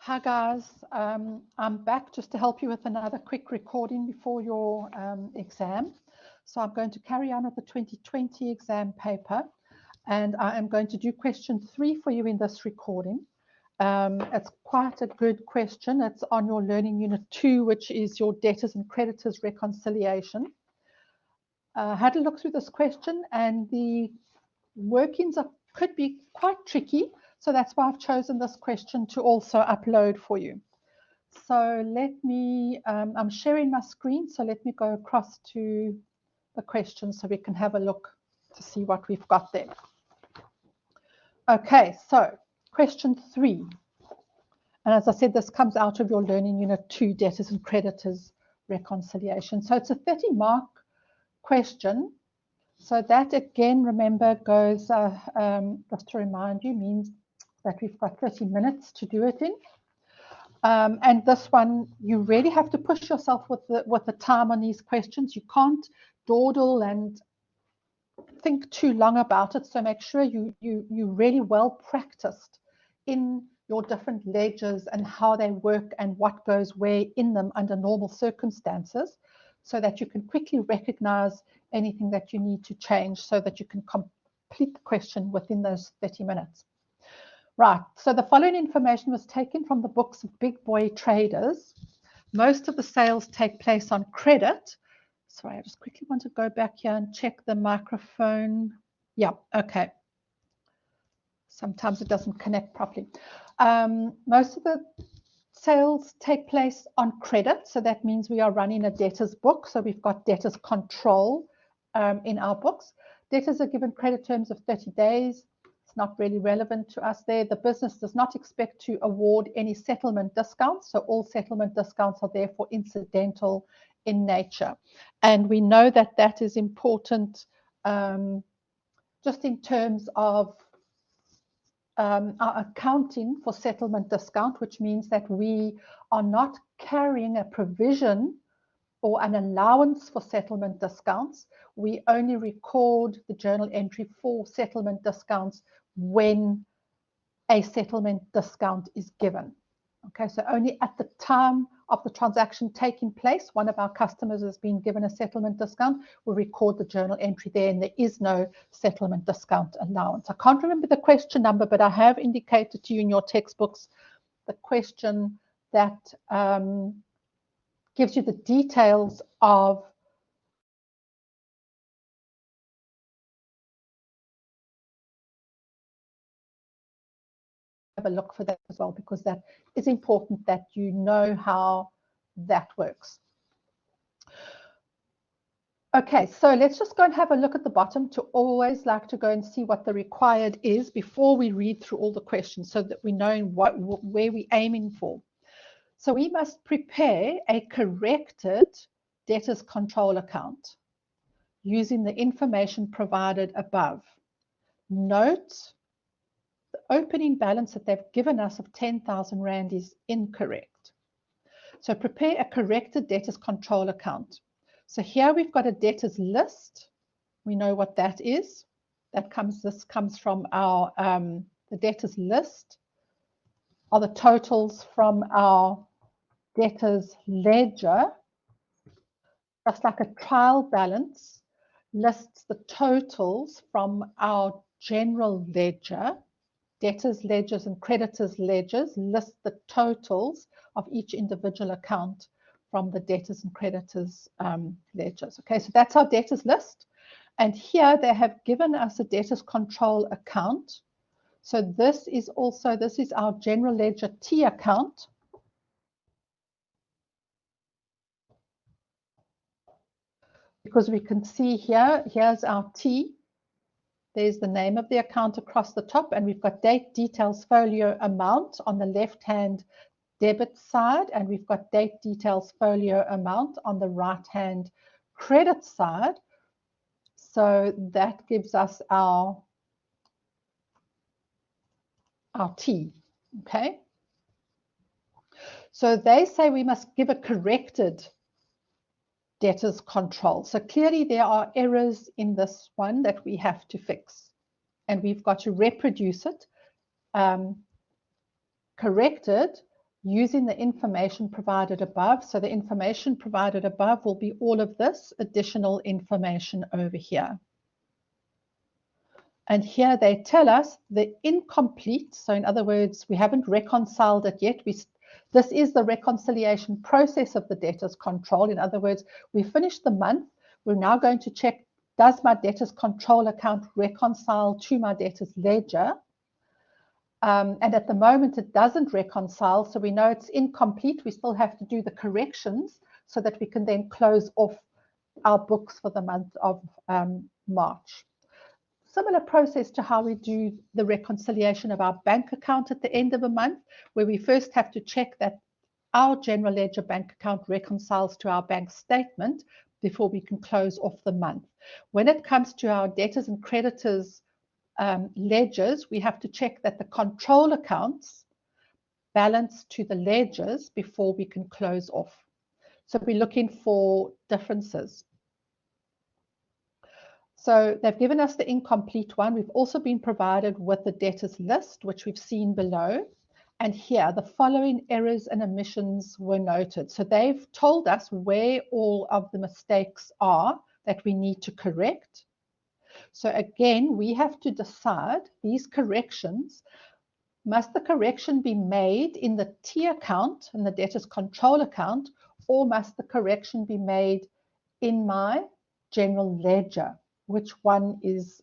Hi guys, I'm back just to help you with another quick recording before your exam. So I'm going to carry on with the 2020 exam paper, and I am going to do question 3 for you in this recording. It's quite a good question. It's on your learning unit 2, which is your debtors and creditors reconciliation. Had a look through this question, and the workings could be quite tricky. So that's why I've chosen this question to also upload for you. So let me, I'm sharing my screen, so let me go across to the question so we can have a look to see what we've got there. Okay, so question 3. And as I said, this comes out of your learning unit 2, debtors and creditors reconciliation. So it's a 30-mark question. So that again, remember, goes, just to remind you, means that we've got 30 minutes to do it in. And this one, you really have to push yourself with the time on these questions. You can't dawdle and think too long about it. So make sure you really well practiced in your different ledgers and how they work and what goes where in them under normal circumstances, so that you can quickly recognize anything that you need to change so that you can complete the question within those 30 minutes. Right, so the following information was taken from the books of big boy traders. Most of the sales take place on credit. Sorry, I just quickly want to go back here and check the microphone. Yeah, okay. Sometimes it doesn't connect properly. Most of the sales take place on credit, so that means we are running a debtors book. So we've got debtors control in our books. Debtors are given credit terms of 30 days. It's not really relevant to us there. The business does not expect to award any settlement discounts, so all settlement discounts are therefore incidental in nature. And we know that that is important just in terms of our accounting for settlement discount, which means that we are not carrying a provision or an allowance for settlement discounts. We only record the journal entry for settlement discounts when a settlement discount is given. Okay, so only at the time of the transaction taking place, one of our customers has been given a settlement discount, we'll record the journal entry there, and there is no settlement discount allowance. I can't remember the question number, but I have indicated to you in your textbooks the question that gives you the details of have a look for that as well, because that is important that you know how that works. Okay, so let's just go and have a look at the bottom. To always like to go and see what the required is before we read through all the questions, so that we know where we're aiming for. So we must prepare a corrected debtors control account using the information provided above. Note, the opening balance that they've given us of 10,000 Rand is incorrect. So prepare a corrected debtors control account. So here we've got a debtors list. We know what that is. This comes from our the debtors list are the totals from our debtors ledger. Just like a trial balance lists the totals from our general ledger. Debtors ledgers and creditors ledgers list the totals of each individual account from the debtors and creditors ledgers. Okay, so that's our debtors list. And here they have given us a debtors control account. So this is our general ledger T account. Because we can see here's our T. There's the name of the account across the top, and we've got date, details, folio, amount on the left-hand debit side, and we've got date, details, folio, amount on the right-hand credit side. So that gives us our T, okay? So they say we must give a corrected debtors control. So clearly there are errors in this one that we have to fix, and we've got to reproduce it corrected using the information provided above. So the information provided above will be all of this additional information over here. And here they tell us the incomplete. So in other words, we haven't reconciled it yet. This is the reconciliation process of the debtors control. In other words, we finished the month. We're now going to check, does my debtors control account reconcile to my debtors ledger? And at the moment, it doesn't reconcile. So we know it's incomplete. We still have to do the corrections so that we can then close off our books for the month of March. Similar process to how we do the reconciliation of our bank account at the end of a month, where we first have to check that our general ledger bank account reconciles to our bank statement before we can close off the month. When it comes to our debtors and creditors ledgers, we have to check that the control accounts balance to the ledgers before we can close off. So we're looking for differences. So they've given us the incomplete one. We've also been provided with the debtors list, which we've seen below. And here, the following errors and omissions were noted. So they've told us where all of the mistakes are that we need to correct. So again, we have to decide these corrections. Must the correction be made in the T account, in the debtors control account, or must the correction be made in my general ledger? Which one is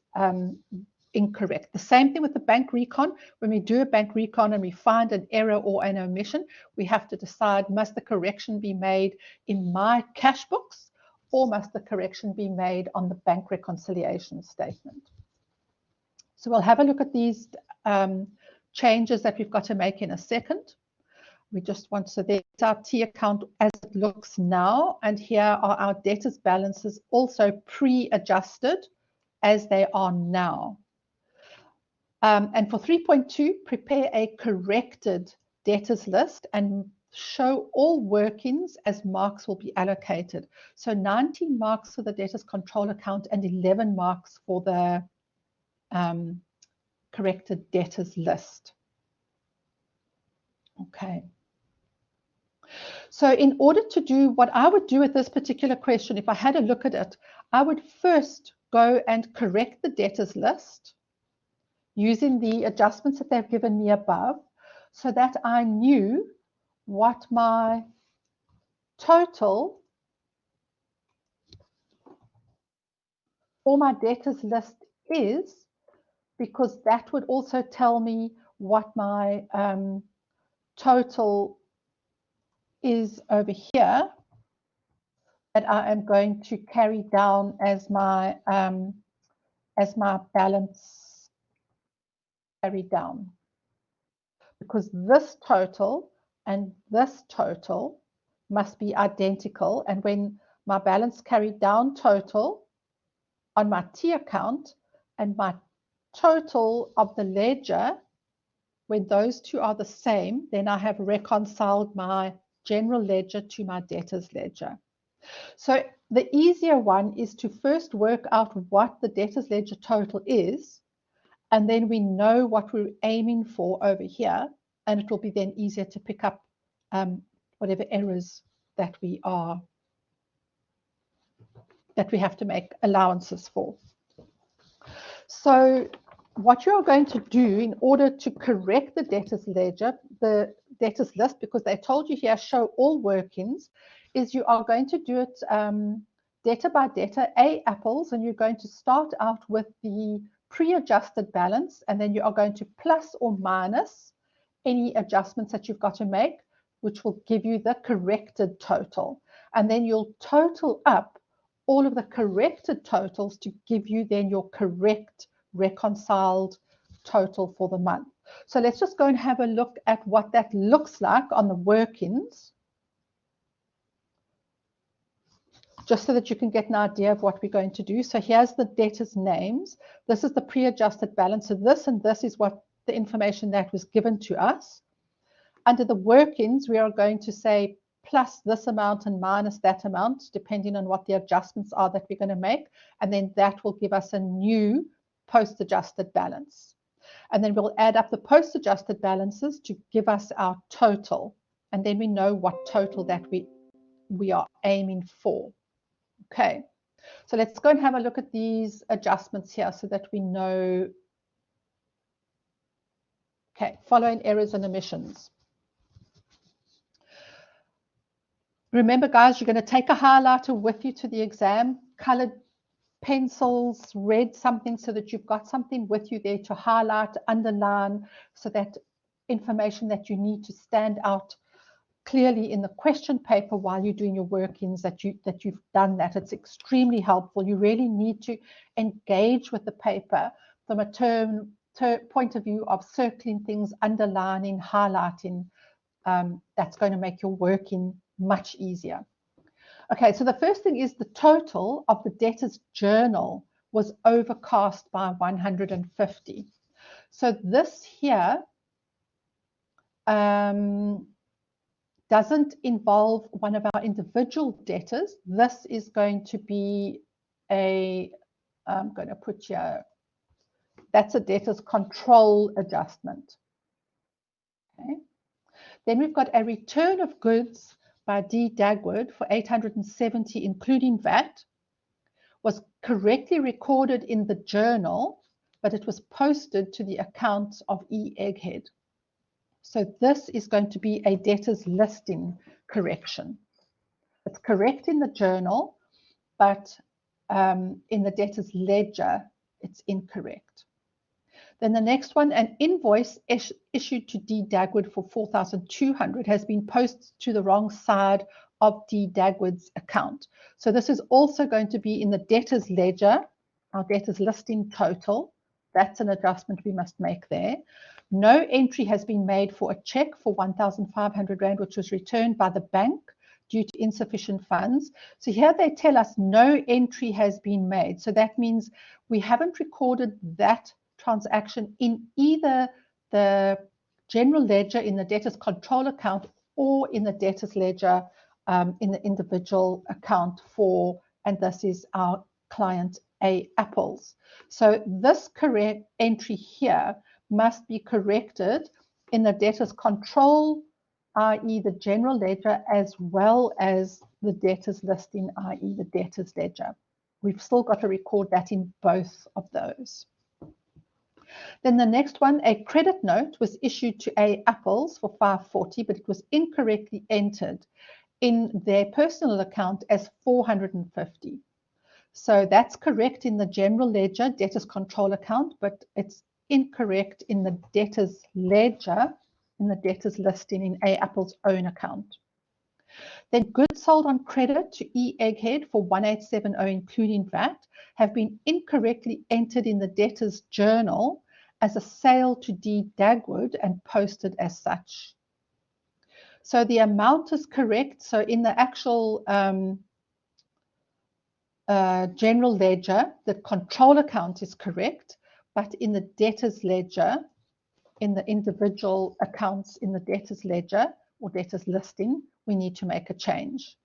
incorrect? The same thing with the bank recon. When we do a bank recon and we find an error or an omission, we have to decide, must the correction be made in my cash books, or must the correction be made on the bank reconciliation statement? So we'll have a look at these changes that we've got to make in a second. We just want, so there's our T account as it looks now, and here are our debtors balances also pre-adjusted as they are now. And for 3.2, prepare a corrected debtors list and show all workings as marks will be allocated. So 19 marks for the debtors control account and 11 marks for the corrected debtors list. Okay. So in order to do what I would do with this particular question, if I had a look at it, I would first go and correct the debtors list using the adjustments that they've given me above, so that I knew what my total for my debtors list is, because that would also tell me what my total is over here that I am going to carry down as my balance carried down, because this total and this total must be identical. And when my balance carried down total on my T account and my total of the ledger, when those two are the same, then I have reconciled my general ledger to my debtors ledger. So the easier one is to first work out what the debtors ledger total is, and then we know what we're aiming for over here, and it will be then easier to pick up whatever errors that we have to make allowances for. So what you're going to do in order to correct the debtors ledger, the debtors list, because they told you here show all workings, is you are going to do it debtor by debtor, apples, and you're going to start out with the pre-adjusted balance, and then you are going to plus or minus any adjustments that you've got to make, which will give you the corrected total. And then you'll total up all of the corrected totals to give you then your correct reconciled total for the month. So let's just go and have a look at what that looks like on the workings, just so that you can get an idea of what we're going to do. So here's the debtors' names. This is the pre-adjusted balance. So this and this is what the information that was given to us. Under the workings, we are going to say plus this amount and minus that amount, depending on what the adjustments are that we're going to make. And then that will give us a new post-adjusted balance. And then we'll add up the post-adjusted balances to give us our total and then we know what total that we are aiming for. Okay, so let's go and have a look at these adjustments here so that we know. Okay, following errors and omissions. Remember, guys, you're going to take a highlighter with you to the exam, colored pencils, red something, so that you've got something with you there to highlight, underline, so that information that you need to stand out clearly in the question paper while you're doing your work-ins, that you've done that. It's extremely helpful. You really need to engage with the paper from a point of view of circling things, underlining, highlighting. That's going to make your work-in much easier. Okay, so the first thing is the total of the debtors journal was overcast by 150. So this here doesn't involve one of our individual debtors. This is going to be I'm going to put here, that's a debtors control adjustment. Okay. Then we've got a return of goods by D. Dagwood for 870, including VAT, was correctly recorded in the journal, but it was posted to the account of E. Egghead. So this is going to be a debtors listing correction. It's correct in the journal, but in the debtors ledger, it's incorrect. Then the next one, an invoice issued to D. Dagwood for 4,200 has been posted to the wrong side of D. Dagwood's account. So this is also going to be in the debtors ledger, our debtors listing total. That's an adjustment we must make there. No entry has been made for a check for 1,500 Rand, which was returned by the bank due to insufficient funds. So here they tell us no entry has been made. So that means we haven't recorded that transaction in either the general ledger in the debtors control account or in the debtors ledger in the individual account for, and this is our client A Apples. So this correct entry here must be corrected in the debtors control, i.e. the general ledger, as well as the debtors listing, i.e. the debtors ledger. We've still got to record that in both of those. Then the next one, a credit note was issued to A Apples for 540, but it was incorrectly entered in their personal account as 450. So that's correct in the general ledger, debtors control account, but it's incorrect in the debtors ledger, in the debtors listing in A Apple's own account. Then goods sold on credit to E Egghead for 1870, including VAT, have been incorrectly entered in the debtors journal as a sale to D. Dagwood and posted as such. So the amount is correct. So in the actual general ledger, the control account is correct, but in the debtors ledger, in the individual accounts in the debtors ledger or debtors listing, we need to make a change.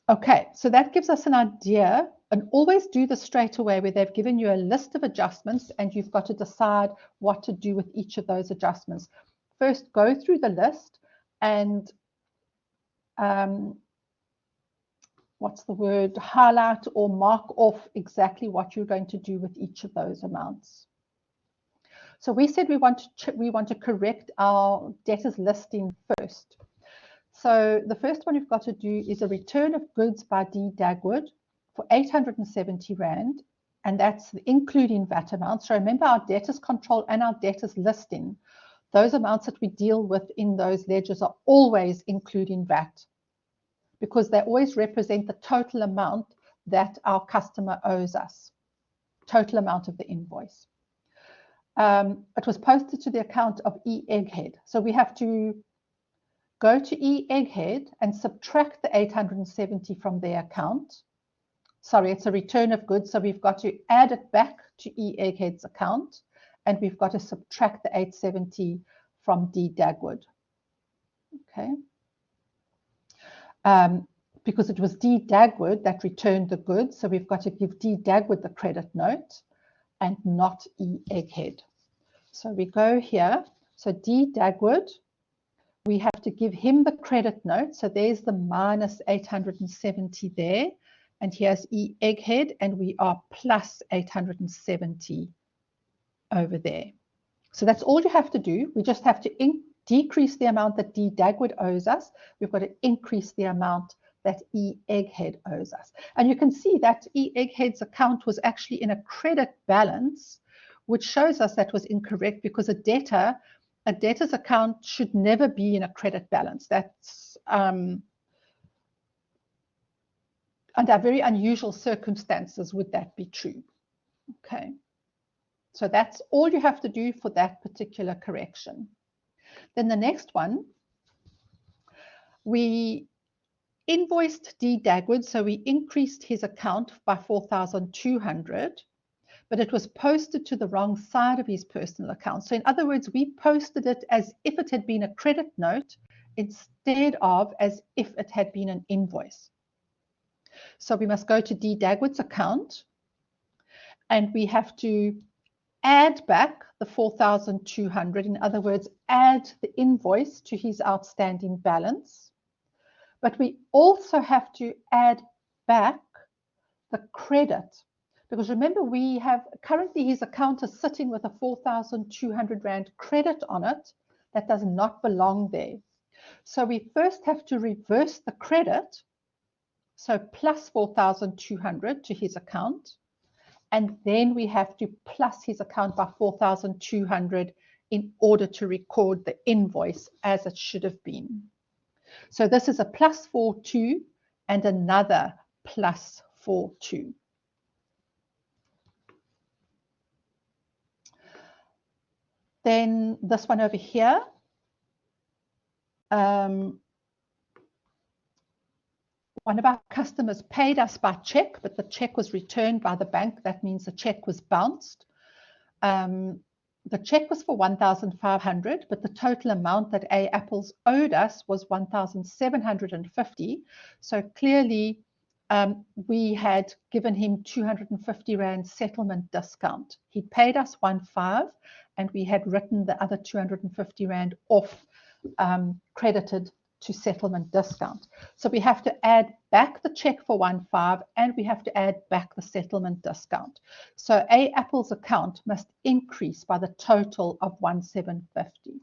Okay, so that gives us an idea, and always do this straight away where they've given you a list of adjustments and you've got to decide what to do with each of those adjustments. First, go through the list and highlight or mark off exactly what you're going to do with each of those amounts. So we said we want to correct our debtors listing first. So the first one we've got to do is a return of goods by D. Dagwood for 870 Rand, and that's including VAT amounts. So remember, our debtors control and our debtors listing, those amounts that we deal with in those ledgers are always including VAT, because they always represent the total amount that our customer owes us, total amount of the invoice. It was posted to the account of E. Egghead. So we have to go to E. Egghead and subtract the 870 from their account. Sorry, it's a return of goods, so we've got to add it back to E. Egghead's account, and we've got to subtract the 870 from D. Dagwood. Okay. Because it was D. Dagwood that returned the goods, so we've got to give D. Dagwood the credit note and not E. Egghead. So we go here. So D Dagwood, we have to give him the credit note. So there's the minus 870 there. And here's E Egghead, and we are plus 870 over there. So that's all you have to do. We just have to decrease the amount that D Dagwood owes us. We've got to increase the amount that E Egghead owes us. And you can see that E Egghead's account was actually in a credit balance, which shows us that was incorrect, because a debtor's account should never be in a credit balance. That's under very unusual circumstances would that be true. Okay. So that's all you have to do for that particular correction. Then the next one, we invoiced D Dagwood, so we increased his account by 4,200, but it was posted to the wrong side of his personal account. So in other words, we posted it as if it had been a credit note instead of as if it had been an invoice. So we must go to D Dagwood's account, and we have to add back the 4,200. In other words, add the invoice to his outstanding balance. But we also have to add back the credit, because remember, we have currently his account is sitting with a 4,200 Rand credit on it that does not belong there. So we first have to reverse the credit, so plus 4,200 to his account, and then we have to plus his account by 4,200 in order to record the invoice as it should have been. So this is a plus 42 and another plus 42. Then this one over here, one of our customers paid us by check, but the check was returned by the bank. That means the check was bounced. The check was for 1,500, but the total amount that A Apples owed us was 1,750. So clearly, we had given him 250 Rand settlement discount. He paid us 1,500, and we had written the other 250 Rand off, credited to settlement discount. So we have to add back the check for 1,500, and we have to add back the settlement discount. So A Apple's account must increase by the total of 1,750.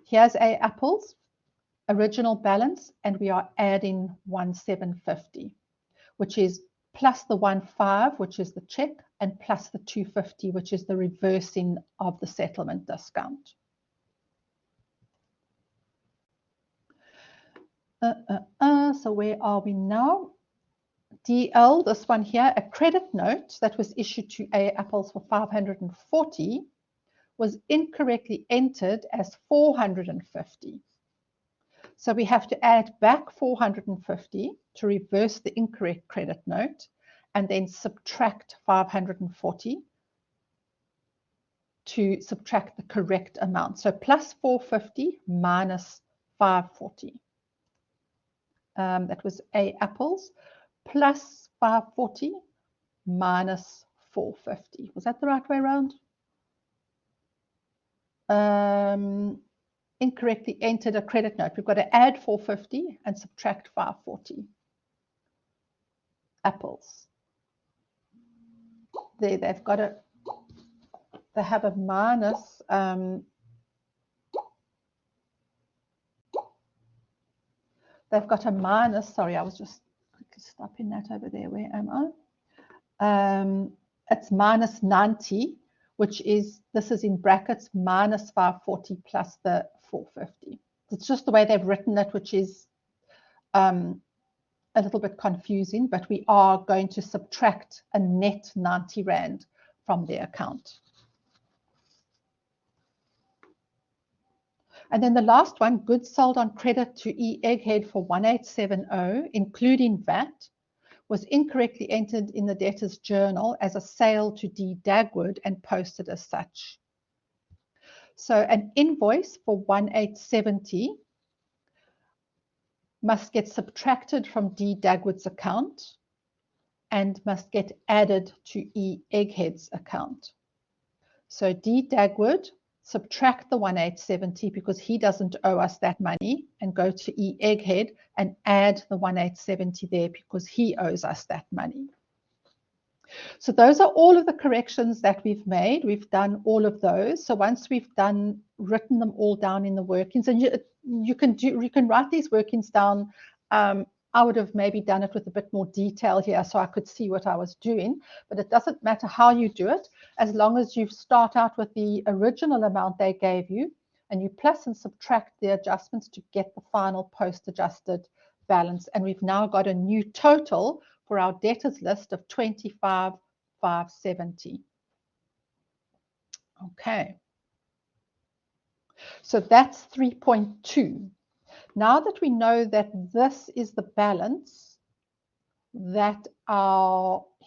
Here's A Apple's original balance, and we are adding 1,750, which is plus the 1,500, which is the check, and plus the 250, which is the reversing of the settlement discount. So where are we now? DL, this one here, a credit note that was issued to A Apples for 540 was incorrectly entered as 450. So we have to add back 450 to reverse the incorrect credit note, and then subtract 540 to subtract the correct amount. So plus 450 minus 540. That was A Apples, plus 540 minus 450. Was that the right way around? Incorrectly entered a credit note. We've got to add 450 and subtract 540. Apples. There, they've got a, they have a minus. They've got a minus, sorry, I was just quickly stopping that over there. Where am I? It's minus 90, which is, this is in brackets, minus 540 plus the 450. It's just the way they've written it, which is a little bit confusing, but we are going to subtract a net 90 Rand from their account. And then the last one, goods sold on credit to E Egghead for 1870, including VAT, was incorrectly entered in the debtor's journal as a sale to D Dagwood and posted as such. So an invoice for 1870 must get subtracted from D Dagwood's account and must get added to E Egghead's account. So D Dagwood subtract the 1870 because he doesn't owe us that money, and go to E Egghead and add the 1870 there because he owes us that money. So those are all of the corrections that we've made. We've done all of those. So once we've written them all down in the workings, and you can write these workings down. I would have maybe done it with a bit more detail here so I could see what I was doing, but it doesn't matter how you do it, as long as you start out with the original amount they gave you and you plus and subtract the adjustments to get the final post-adjusted balance. And we've now got a new total for our debtors list of 25,570. Okay. So that's 3.2. Now that we know that this is the balance that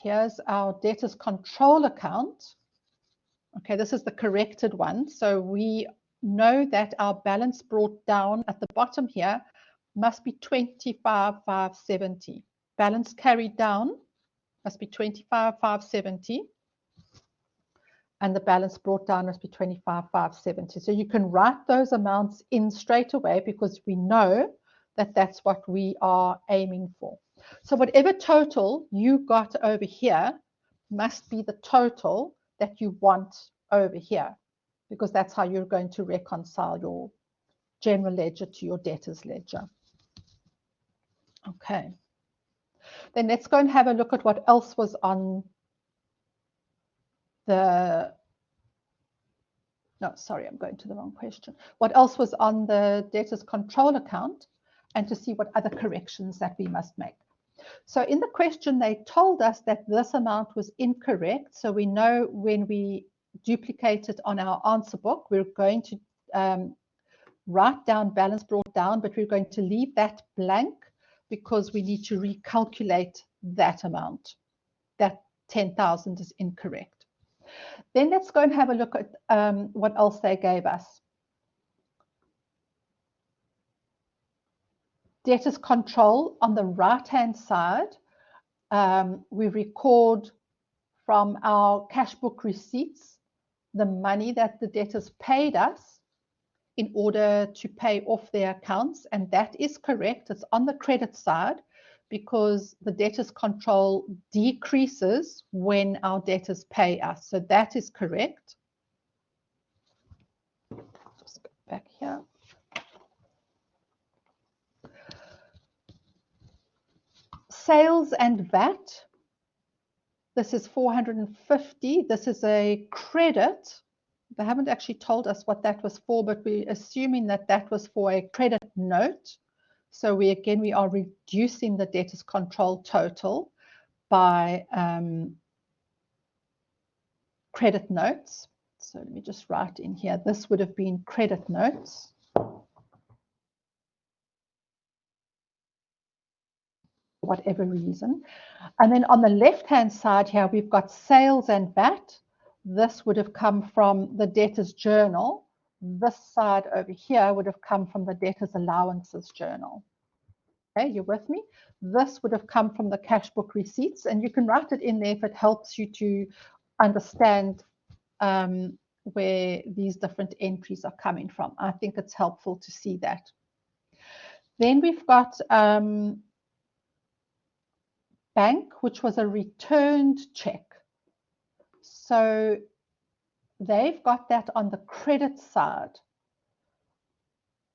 here's our debtors control account. Okay, this is the corrected one. So we know that our balance brought down at the bottom here must be 25,570. Balance carried down must be 25,570. And the balance brought down must be 25,570. So you can write those amounts in straight away because we know that that's what we are aiming for. So whatever total you got over here must be the total that you want over here, because that's how you're going to reconcile your general ledger to your debtors ledger. Okay. Then let's go and have a look at what else was on the, no, sorry, I'm going to the wrong question. What else was on the debtors control account, and to see what other corrections that we must make. So in the question, they told us that this amount was incorrect. So we know when we duplicate it on our answer book, we're going to write down balance brought down, but we're going to leave that blank because we need to recalculate that amount. That 10,000 is incorrect. Then let's go and have a look at what else they gave us. Debtors control, on the right-hand side, we record from our cash book receipts the money that the debtors paid us in order to pay off their accounts, and that is correct. It's on the credit side because the debtors control decreases when our debtors pay us. So that is correct. Just go back here. Sales and VAT, this is 450. This is a credit. They haven't actually told us what that was for, but we're assuming that that was for a credit note. So we are reducing the debtors control total by credit notes. So let me just write in here, this would have been credit notes. Whatever reason. And then on the left-hand side here, we've got sales and VAT. This would have come from the debtors journal. This side over here would have come from the debtors allowances journal. Okay, you're with me? This would have come from the cash book receipts, and you can write it in there if it helps you to understand where these different entries are coming from. I think it's helpful to see that. Then we've got bank, which was a returned check. So they've got that on the credit side.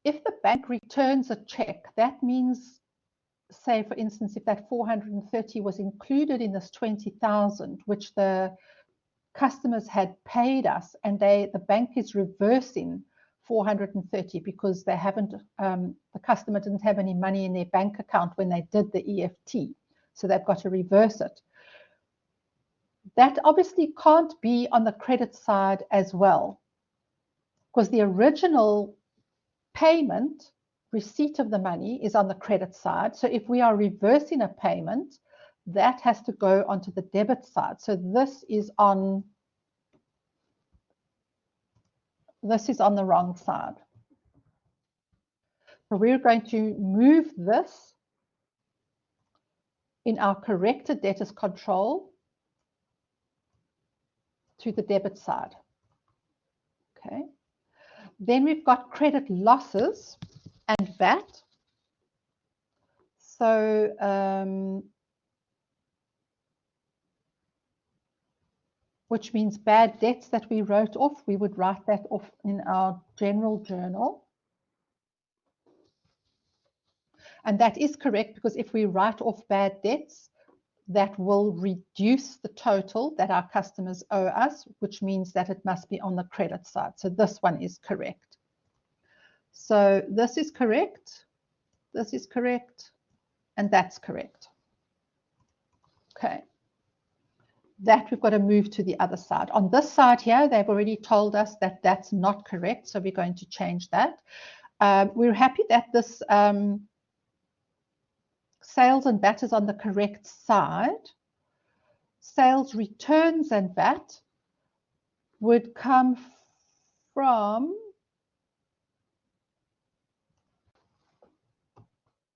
If the bank returns a check, that means, say for instance, if that 430 was included in this 20,000, which the customers had paid us, and the bank is reversing 430 because they haven't, the customer didn't have any money in their bank account when they did the EFT. So they've got to reverse it. That obviously can't be on the credit side as well, because the original payment, receipt of the money, is on the credit side. So if we are reversing a payment, that has to go onto the debit side. So this is on the wrong side. So we're going to move this in our corrected debtors control to the debit side. Okay, Then we've got credit losses and VAT. So, which means bad debts that we wrote off, we would write that off in our general journal. And that is correct, because if we write off bad debts, that will reduce the total that our customers owe us, which means that it must be on the credit side. So this one is correct. So this is correct, this is correct, and that's correct. Okay. That we've got to move to the other side. On this side here, they've already told us that that's not correct, so we're going to change that. We're happy that this sales and VAT is on the correct side. Sales returns and VAT would come from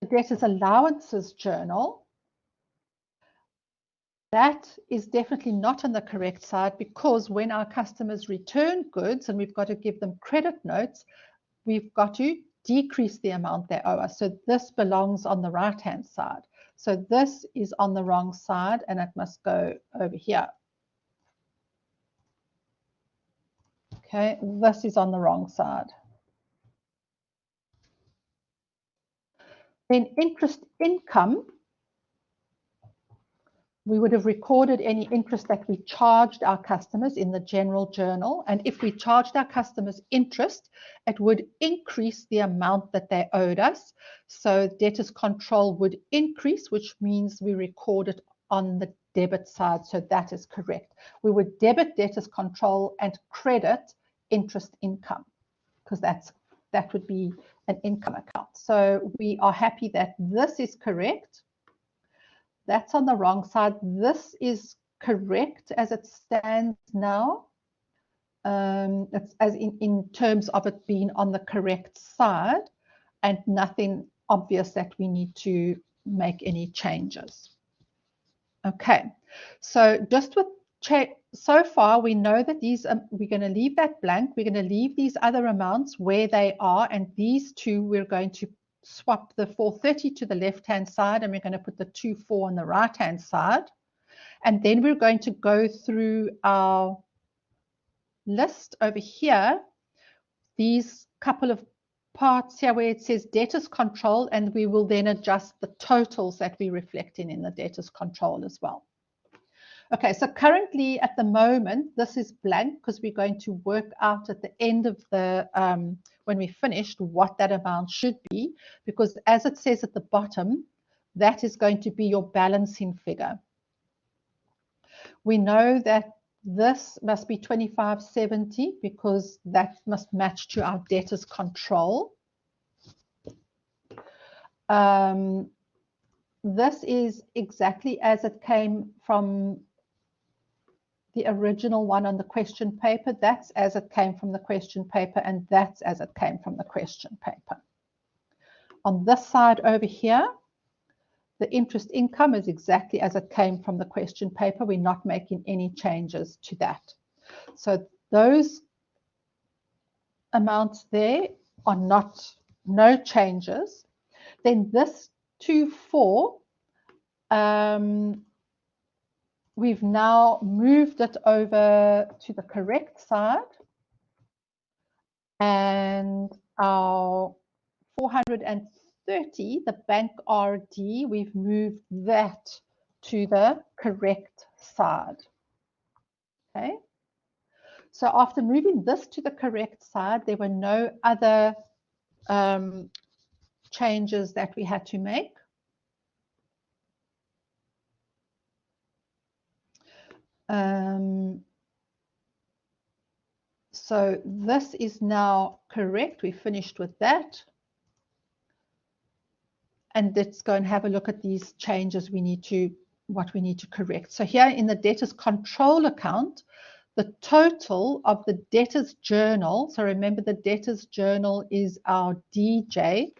the debtors allowances journal. That is definitely not on the correct side, because when our customers return goods and we've got to give them credit notes, we've got to decrease the amount they owe us. So this belongs on the right-hand side. So this is on the wrong side, and it must go over here. Okay, this is on the wrong side. Then interest income, we would have recorded any interest that we charged our customers in the general journal. And if we charged our customers interest, it would increase the amount that they owed us. So debtors control would increase, which means we record it on the debit side. So that is correct. We would debit debtors control and credit interest income, because that would be an income account. So we are happy that this is correct. That's on the wrong side. This is correct as it stands now. It's as in terms of it being on the correct side, and nothing obvious that we need to make any changes. Okay, so just with so far we know that these we're going to leave that blank. We're going to leave these other amounts where they are, and these two we're going to swap the 430 to the left-hand side, and we're going to put the 24 on the right-hand side. And then we're going to go through our list over here, these couple of parts here where it says debtors control, and we will then adjust the totals that we're reflecting in the debtors control as well. Okay, so currently at the moment, this is blank, because we're going to work out at the end of the when we finished what that amount should be, because as it says at the bottom, that is going to be your balancing figure. We know that this must be 2570, because that must match to our debtors control. This is exactly as it came from the original one on the question paper. That's as it came from the question paper, and that's as it came from the question paper. On this side over here, the interest income is exactly as it came from the question paper. We're not making any changes to that. So those amounts there are no changes. Then this 24, we've now moved it over to the correct side, and our 430, the bank RD, we've moved that to the correct side. Okay, so after moving this to the correct side, there were no other changes that we had to make. So this is now correct. We finished with that. And let's go and have a look at these changes what we need to correct. So here in the debtors control account, the total of the debtors journal, so remember the debtors journal is our DJ,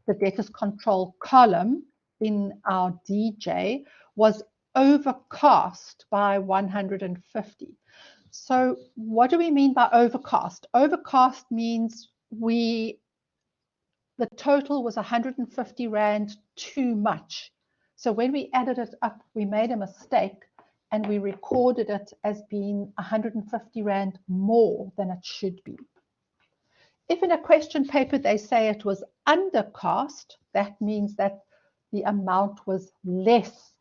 the debtors control column in our DJ was overcast by 150. So what do we mean by overcast? Overcast means the total was 150 Rand too much. So when we added it up, we made a mistake and we recorded it as being 150 Rand more than it should be. If in a question paper they say it was undercast, that means that the amount was less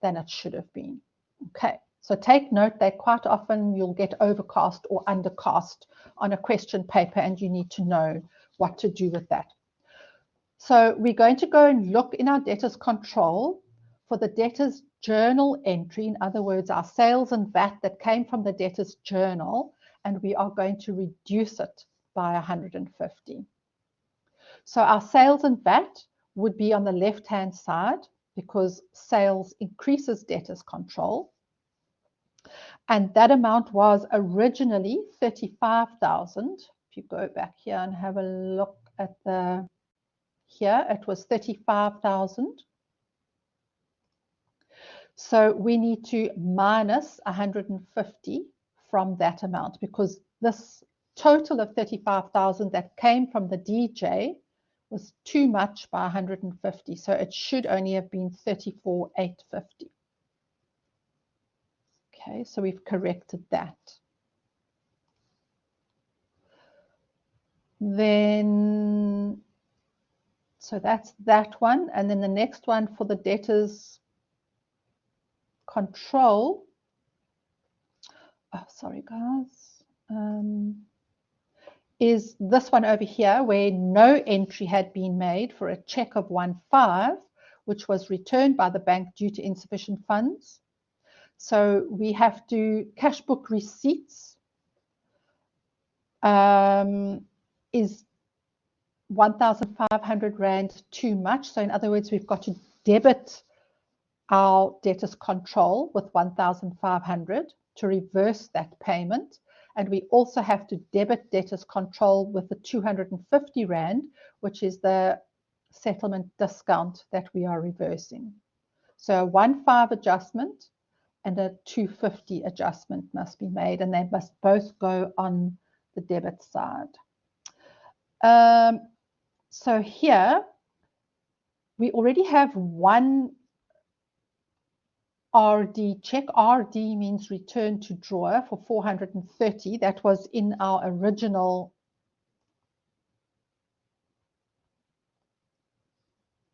than it should have been. Okay, so take note that quite often you'll get overcast or undercast on a question paper and you need to know what to do with that. So we're going to go and look in our debtors control for the debtors journal entry, in other words, our sales and VAT that came from the debtors journal, and we are going to reduce it by 150. So our sales and VAT would be on the left-hand side because sales increases debtors control. And that amount was originally 35,000. If you go back here and have a look at here it was 35,000. So we need to minus 150 from that amount because this total of 35,000 that came from the DJ was too much by 150. So it should only have been 34,850. Okay, so we've corrected that. Then, so that's that one. And then the next one for the debtors control. Oh, sorry, guys. Is this one over here where no entry had been made for a check of 1.5, which was returned by the bank due to insufficient funds. So we have to cash book receipts is 1,500 Rand too much. So in other words, we've got to debit our debtors control with 1,500 to reverse that payment. And we also have to debit debtors control with the 250 Rand, which is the settlement discount that we are reversing. So a 1.5 adjustment and a 250 adjustment must be made, and they must both go on the debit side. So here we already have one RD check. RD means return to drawer for 430. That was in our original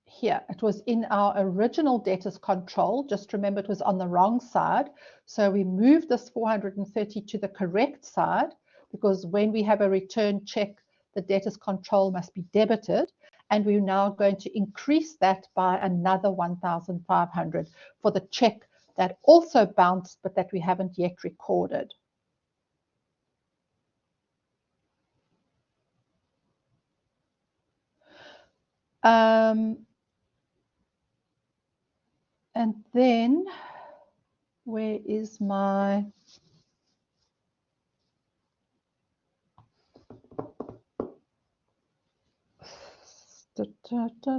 here. It was in our original debtors control. Just remember it was on the wrong side. So we moved this 430 to the correct side because when we have a return check, the debtors control must be debited. And we're now going to increase that by another 1,500 for the check that also bounced, but that we haven't yet recorded. And then, where is my...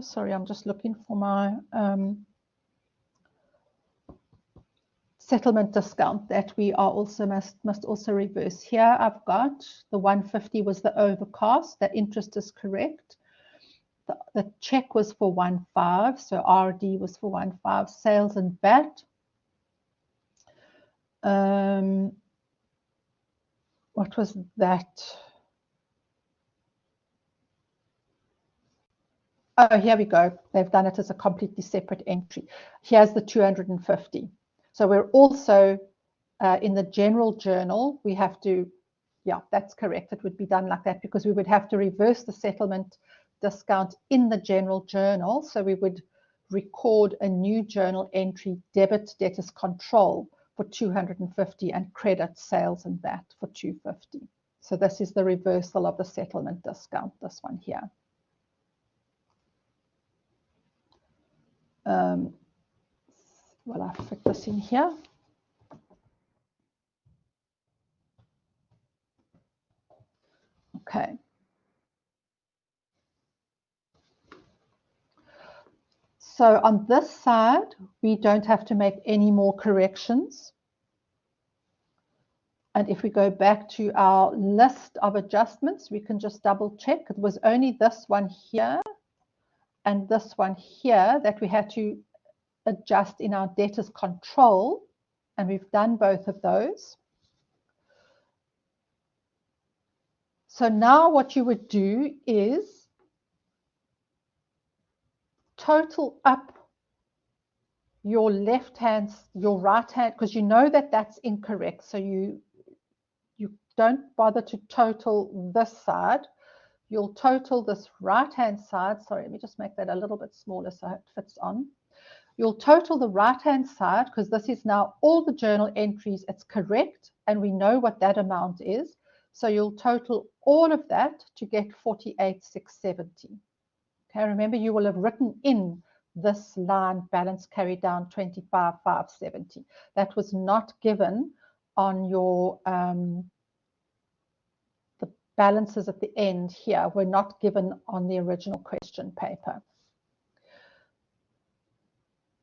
Sorry, I'm just looking for my settlement discount that we are also must also reverse. Here I've got the 150 was the overcast. The interest is correct. The check was for 1.5, so RD was for 1.5. Sales and VAT. What was that? Oh, here we go. They've done it as a completely separate entry. Here's the 250. So we're also in the general journal, we have to, yeah, that's correct. It would be done like that because we would have to reverse the settlement discount in the general journal. So we would record a new journal entry, debit debtors control for 250 and credit sales and VAT for 250. So this is the reversal of the settlement discount, this one here. Well, I'll fit this in here. Okay. So on this side, we don't have to make any more corrections. And if we go back to our list of adjustments, we can just double check. It was only this one here and this one here that we had to adjust in our debtors control, and we've done both of those. So now what you would do is total up your left hand, your right hand, because you know that that's incorrect. So you don't bother to total this side. You'll total this right hand side. Sorry, let me just make that a little bit smaller so it fits on. You'll total the right hand side because this is now all the journal entries. It's correct and we know what that amount is. So you'll total all of that to get 48,670. Okay, remember you will have written in this line balance carried down 25,570. That was not given on your the balances at the end here were not given on the original question paper.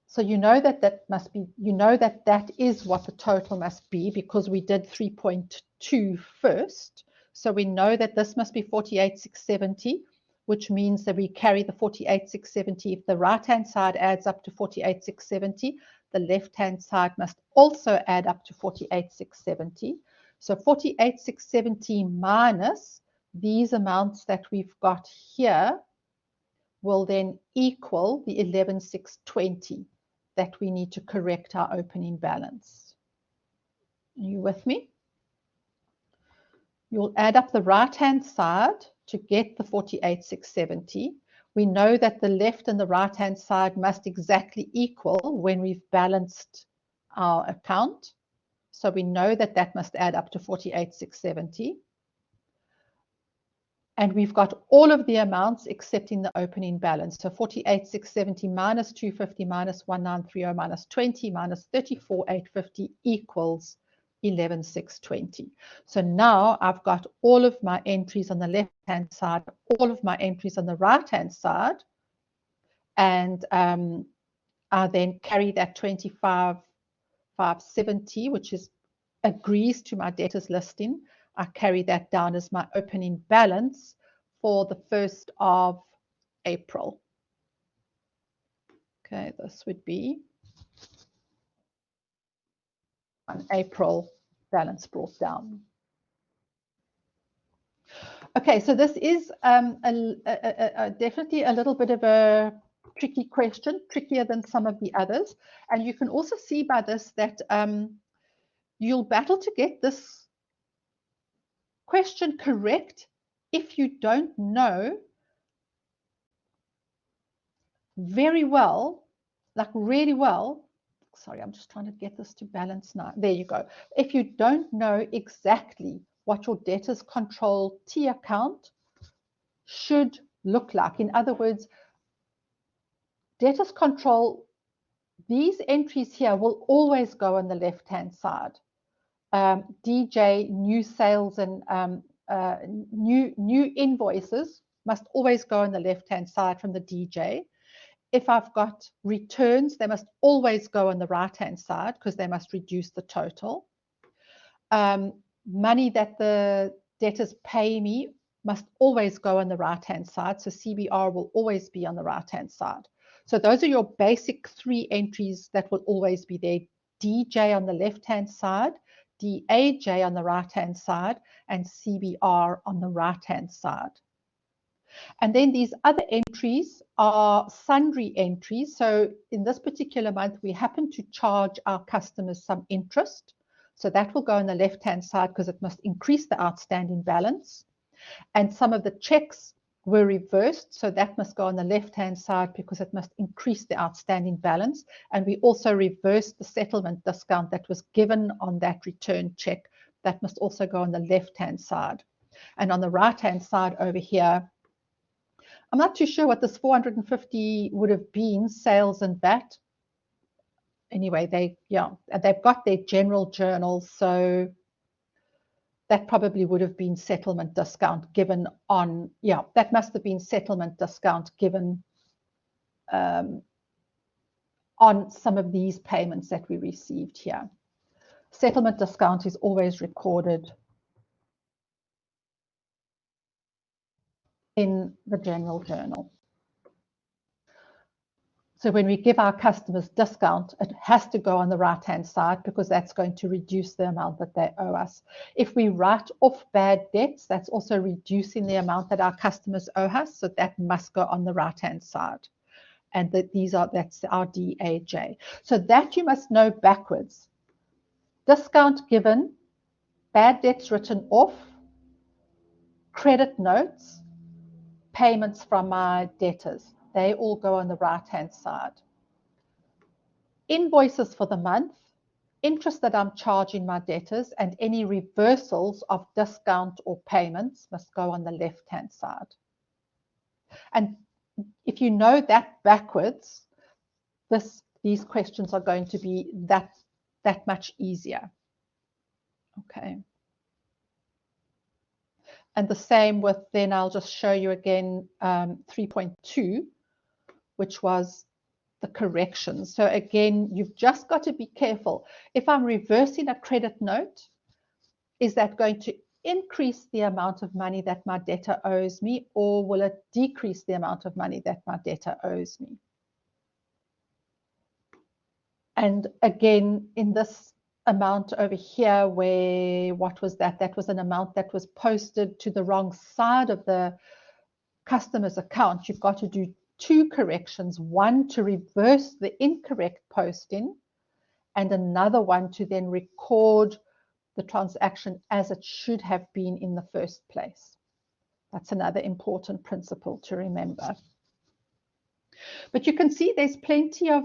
So you know that that must be, you know that that is what the total must be because we did 3.2 first. So we know that this must be 48,670, which means that we carry the 48,670. If the right-hand side adds up to 48,670, the left-hand side must also add up to 48,670. So 48,670 minus these amounts that we've got here will then equal the 11,620 that we need to correct our opening balance. Are you with me? You'll add up the right-hand side to get the 48,670. We know that the left and the right-hand side must exactly equal when we've balanced our account. So we know that that must add up to 48,670. And we've got all of the amounts except in the opening balance. So 48,670 minus 250 minus 1930 minus 20 minus 34,850 equals 11,620. So now I've got all of my entries on the left-hand side, all of my entries on the right-hand side, and I then carry that 25,570, which is agrees to my debtors listing. I carry that down as my opening balance for the 1st of April. Okay, this would be an April balance brought down. Okay, so this is definitely a little bit of a tricky question, trickier than some of the others. And you can also see by this that you'll battle to get this question correct if you don't know very well, like really well. Sorry, I'm just trying to get this to balance now. There you go. If you don't know exactly what your debtors control T account should look like. In other words, debtors control, these entries here will always go on the left-hand side. DJ, new sales and new invoices must always go on the left-hand side from the DJ. If I've got returns, they must always go on the right-hand side because they must reduce the total. Money that the debtors pay me must always go on the right-hand side. So CBR will always be on the right-hand side. So those are your basic 3 entries that will always be there. DJ on the left-hand side, DAJ on the right-hand side, and CBR on the right-hand side. And then these other entries are sundry entries. So in this particular month, we happen to charge our customers some interest. So that will go on the left-hand side because it must increase the outstanding balance. And some of the checks were reversed. So that must go on the left-hand side because it must increase the outstanding balance. And we also reversed the settlement discount that was given on that return check. That must also go on the left-hand side. And on the right-hand side over here, I'm not too sure what this 450 would have been, sales and VAT. Anyway, they've got their general journals, so that probably would have been settlement discount given on, that must have been settlement discount given on some of these payments that we received here. Settlement discount is always recorded in the general journal. So when we give our customers discount, it has to go on the right-hand side because that's going to reduce the amount that they owe us. If we write off bad debts, that's also reducing the amount that our customers owe us. So that must go on the right-hand side. And that's our DAJ. So that you must know backwards. Discount given, bad debts written off, credit notes, payments from my debtors. They all go on the right-hand side. Invoices for the month, interest that I'm charging my debtors, and any reversals of discount or payments must go on the left-hand side. And if you know that backwards, these questions are going to be that much easier. Okay. And the same with, then I'll just show you again 3.2, which was the corrections. So again, you've just got to be careful. If I'm reversing a credit note, is that going to increase the amount of money that my debtor owes me, or will it decrease the amount of money that my debtor owes me? And again, in this amount over here, where, what was that? That was an amount that was posted to the wrong side of the customer's account. You've got to do two corrections, one to reverse the incorrect posting and another one to then record the transaction as it should have been in the first place. That's another important principle to remember. But you can see there's plenty of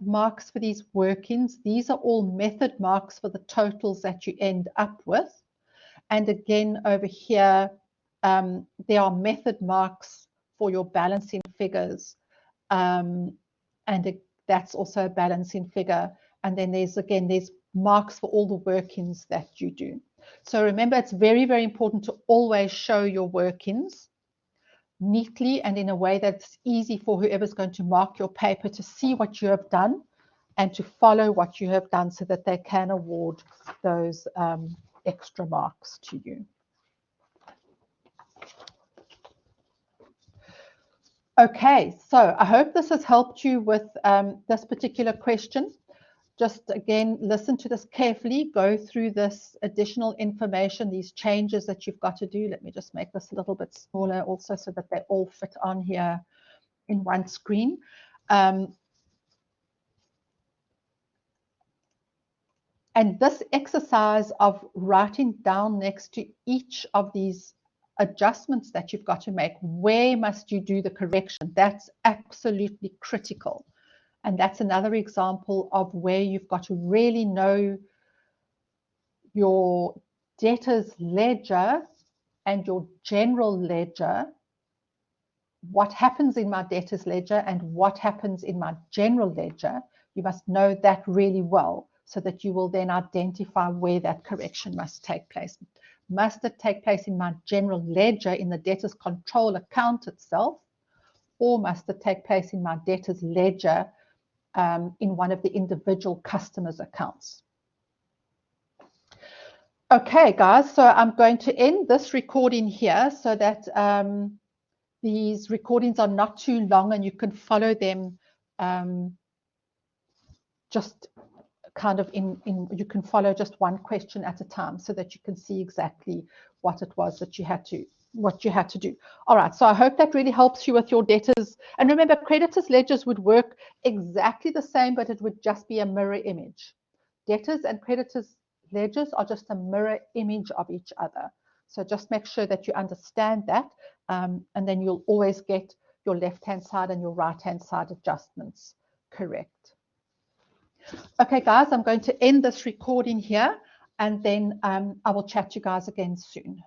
marks for these workings. These are all method marks for the totals that you end up with. And again, over here, there are method marks for your balancing figures. That's also a balancing figure. And then there's marks for all the workings that you do. So remember, it's very, very important to always show your workings neatly and in a way that's easy for whoever's going to mark your paper to see what you have done and to follow what you have done so that they can award those extra marks to you. Okay, so I hope this has helped you with this particular question. Just again, listen to this carefully, go through this additional information, these changes that you've got to do. Let me just make this a little bit smaller also so that they all fit on here in one screen. And this exercise of writing down next to each of these adjustments that you've got to make, where must you do the correction? That's absolutely critical. And that's another example of where you've got to really know your debtors ledger and your general ledger, what happens in my debtors ledger and what happens in my general ledger. You must know that really well so that you will then identify where that correction must take place. Must it take place in my general ledger in the debtors control account itself, or must it take place in my debtors ledger in one of the individual customers' accounts? Okay, guys, so I'm going to end this recording here so that these recordings are not too long and you can follow them just kind of you can follow just one question at a time so that you can see exactly what it was that you had to do. All right, so I hope that really helps you with your debtors. And remember, creditors ledgers would work exactly the same, but it would just be a mirror image. Debtors and creditors ledgers are just a mirror image of each other. So just make sure that you understand that, and then you'll always get your left-hand side and your right-hand side adjustments correct. Okay, guys, I'm going to end this recording here, and then I will chat to you guys again soon.